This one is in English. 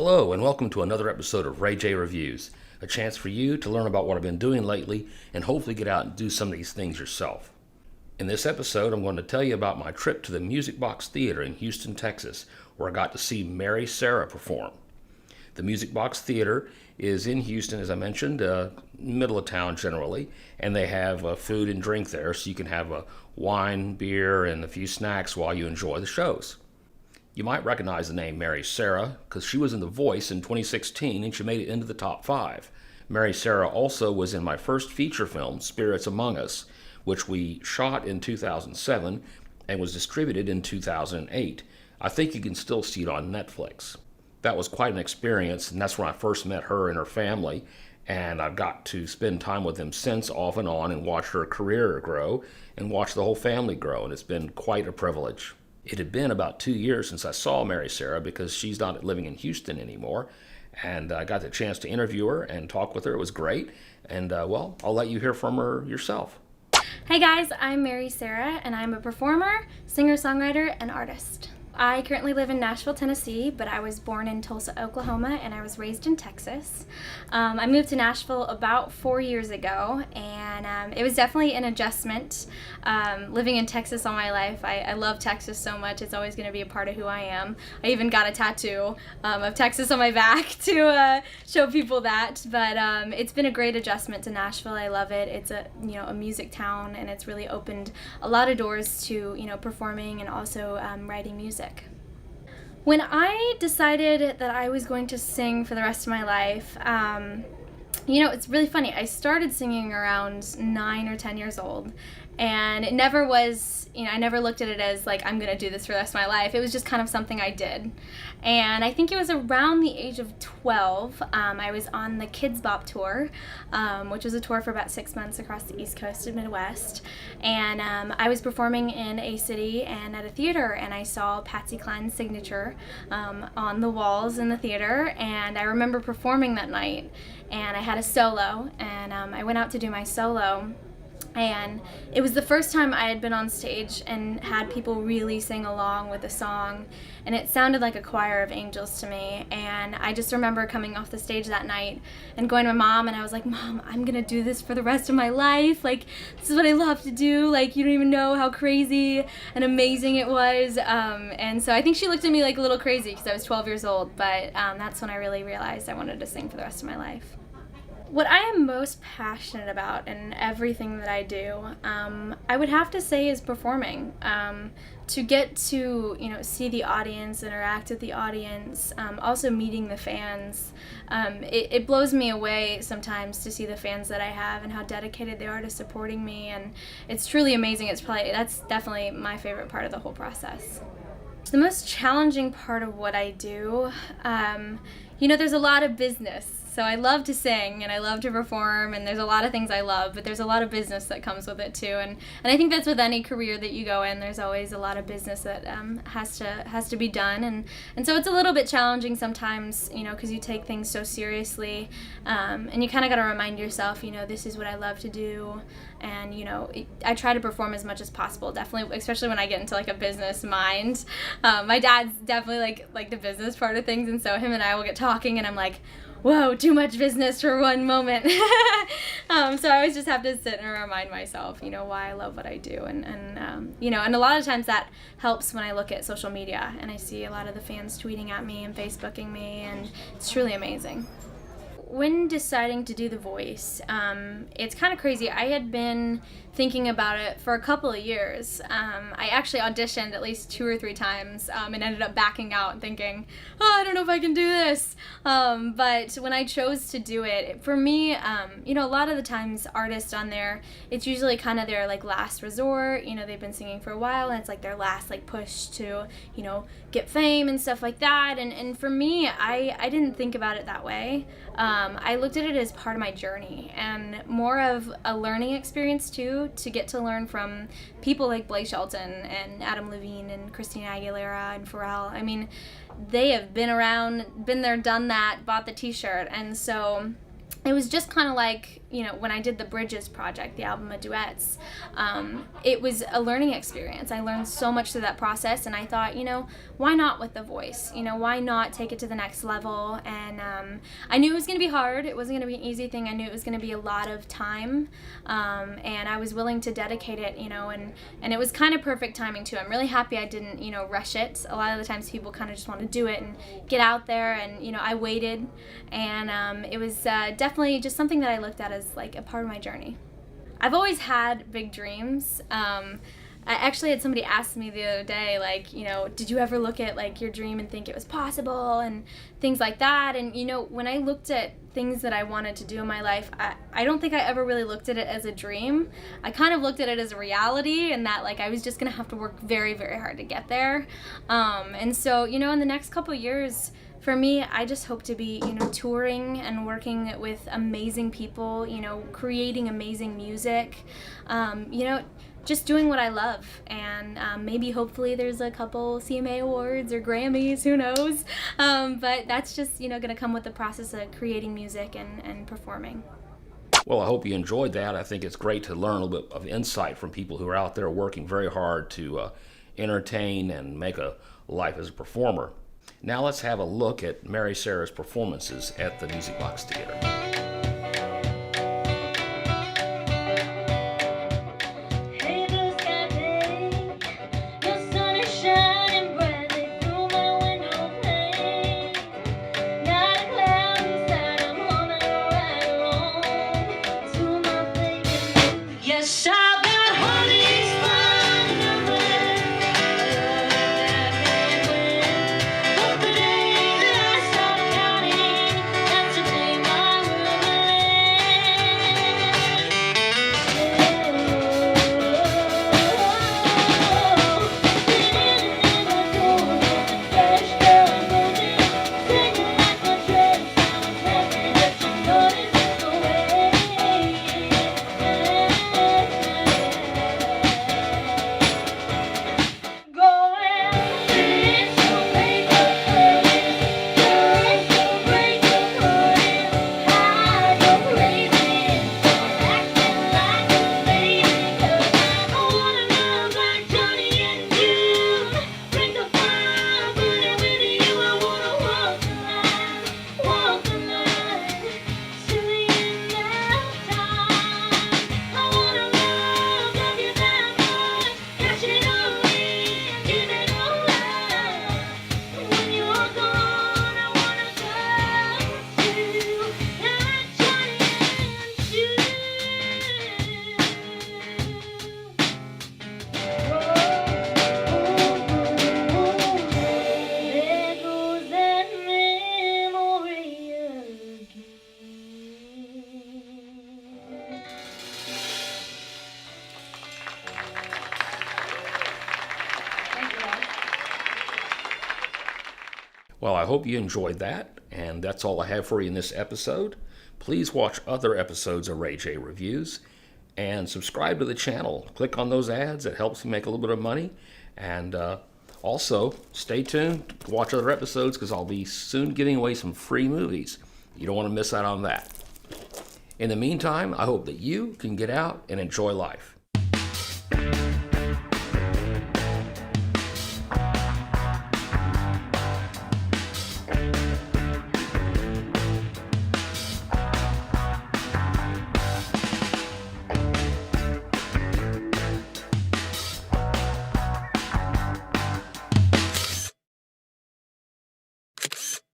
Hello, and welcome to another episode of RayJ Reviews, a chance for you to learn about what I've been doing lately and hopefully get out and do some of these things yourself. In this episode, I'm going to tell you about my trip to the Music Box Theater in Houston, Texas, where I got to see Mary Sarah perform. The Music Box Theater is in Houston, as I mentioned, middle of town generally, and they have food and drink there, so you can have a wine, beer, and a few snacks while you enjoy the shows. You might recognize the name Mary Sarah because she was in The Voice in 2016 and she made it into the top 5. Mary Sarah also was in my first feature film, Spirits Among Us, which we shot in 2007 and was distributed in 2008. I think you can still see it on Netflix. That was quite an experience, and that's when I first met her and her family, and I've got to spend time with them since off and on and watch her career grow and watch the whole family grow, and it's been quite a privilege. It had been about 2 years since I saw Mary Sarah because she's not living in Houston anymore, and I got the chance to interview her and talk with her. It was great, and I'll let you hear from her yourself. Hey guys, I'm Mary Sarah, and I'm a performer, singer-songwriter, and artist. I currently live in Nashville, Tennessee, but I was born in Tulsa, Oklahoma, and I was raised in Texas. I moved to Nashville about 4 years ago, and it was definitely an adjustment. Living in Texas all my life, I love Texas so much. It's always going to be a part of who I am. I even got a tattoo of Texas on my back to show people that. But it's been a great adjustment to Nashville. I love it. It's a music town, and it's really opened a lot of doors to performing and also writing music. When I decided that I was going to sing for the rest of my life, it's really funny. I started singing around 9 or 10 years old, and it never was, I never looked at it as like, I'm going to do this for the rest of my life. It was just kind of something I did. And I think it was around the age of 12, I was on the Kids Bop tour, which was a tour for about 6 months across the East Coast and Midwest. And I was performing in a city and at a theater, and I saw Patsy Cline's signature on the walls in the theater. And I remember performing that night, and I had a solo, and I went out to do my solo. And it was the first time I had been on stage and had people really sing along with the song, and it sounded like a choir of angels to me. And I just remember coming off the stage that night and going to my mom, and I was like, Mom, I'm gonna do this for the rest of my life. Like, this is what I love to do. Like, you don't even know how crazy and amazing it was. And so I think she looked at me like a little crazy because I was 12 years old, but that's when I really realized I wanted to sing for the rest of my life. What I am most passionate about in everything that I do, I would have to say is performing. To get to, see the audience, interact with the audience, also meeting the fans. It blows me away sometimes to see the fans that I have and how dedicated they are to supporting me, and it's truly amazing. That's definitely my favorite part of the whole process. The most challenging part of what I do, there's a lot of business. So I love to sing and I love to perform, and there's a lot of things I love, but there's a lot of business that comes with it too. And I think that's with any career that you go in. There's always a lot of business that has to be done, and so it's a little bit challenging sometimes, because you take things so seriously, and you kind of got to remind yourself, this is what I love to do, and I try to perform as much as possible. Definitely, especially when I get into like a business mind. My dad's definitely like the business part of things, and so him and I will get talking, and I'm like, whoa, too much business for one moment. So I always just have to sit and remind myself, why I love what I do. And a lot of times that helps when I look at social media and I see a lot of the fans tweeting at me and Facebooking me, and it's truly amazing. When deciding to do The Voice, it's kind of crazy. I had been thinking about it for a couple of years. I actually auditioned at least 2 or 3 times and ended up backing out and thinking, I don't know if I can do this. But when I chose to do it, for me, a lot of the times artists on there, it's usually kind of their like last resort. They've been singing for a while, and it's like their last like push to, get fame and stuff like that. And for me, I didn't think about it that way. I looked at it as part of my journey and more of a learning experience too, to get to learn from people like Blake Shelton and Adam Levine and Christina Aguilera and Pharrell. I mean, they have been around, been there, done that, bought the t-shirt, and so it was just kind of like, you know, when I did the Bridges project, the album of duets, it was a learning experience. I learned so much through that process, and I thought, you know, why not with the voice? You know, why not take it to the next level? And I knew it was going to be hard. It wasn't going to be an easy thing. I knew it was going to be a lot of time, and I was willing to dedicate it, you know, and it was kind of perfect timing too. I'm really happy I didn't, you know, rush it. A lot of the times people kind of just want to do it and get out there, and, you know, I waited, and it was definitely just something that I looked at as like a part of my journey. I've always had big dreams. I actually had somebody ask me the other day, like, you know, did you ever look at like your dream and think it was possible and things like that? And, you know, when I looked at things that I wanted to do in my life, I don't think I ever really looked at it as a dream. I kind of looked at it as a reality, and that like I was just gonna have to work very, very hard to get there. And so, you know, in the next couple of years, for me, I just hope to be, you know, touring and working with amazing people, you know, creating amazing music, you know, just doing what I love. And maybe hopefully there's a couple CMA awards or Grammys, who knows. But that's just, you know, going to come with the process of creating music and performing. Well, I hope you enjoyed that. I think it's great to learn a little bit of insight from people who are out there working very hard to entertain and make a life as a performer. Now let's have a look at Mary Sarah's performances at the Music Box Theater. Well, I hope you enjoyed that, and that's all I have for you in this episode. Please watch other episodes of RayJ Reviews, and subscribe to the channel. Click on those ads. It helps me make a little bit of money. And also, stay tuned to watch other episodes, because I'll be soon giving away some free movies. You don't want to miss out on that. In the meantime, I hope that you can get out and enjoy life.